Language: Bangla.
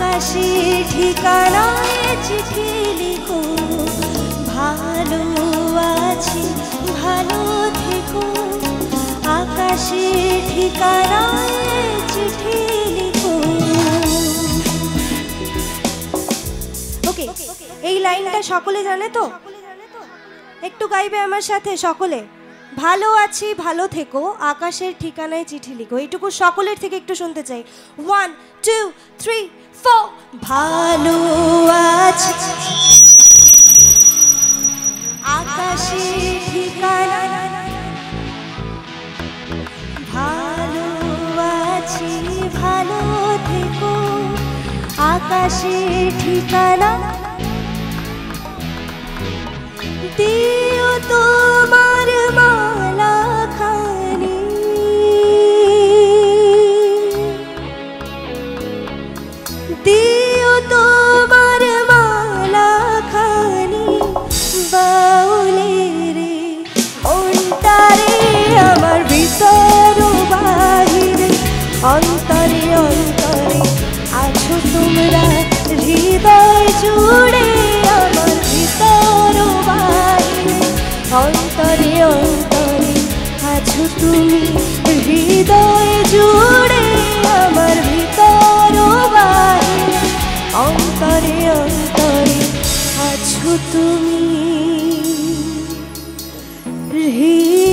আকাশে ঠিকানায় চিঠি লিখো, ভালো আছি ভালো থেকো। আকাশে ঠিকানায় চিঠি লিখো। ওকে, এই লাইনটা সকলে জানে তো? একটু গাইবে আমার সাথে সকলে। ভালো আছি ভালো থেকো, আকাশের ঠিকানায় চিঠি লিখো। এইটুকু সকলের থেকে একটু শুনতে চাই। 1 2 3 4। ভালো আছি আকাশের ঠিকানায়, ভালো আছি ভালো থেকো। আকাশের ঠিকানা দিও তোমার মালা খানি, দিও তোমার মালা খানি। বাউলে রে অন্তরে আমার ভিতর বাহিরে, অন্তরে অন্তরে আছো তোমরা হৃদয় জুড়ে। আমার ভিতর বাহিরে, অন্তরে অন্তরে আছো তুমি হৃদয় জুড়ে। আমার ভিতর বাহিরে, অন্তরে অন্তরে আছো তুমি হৃদয়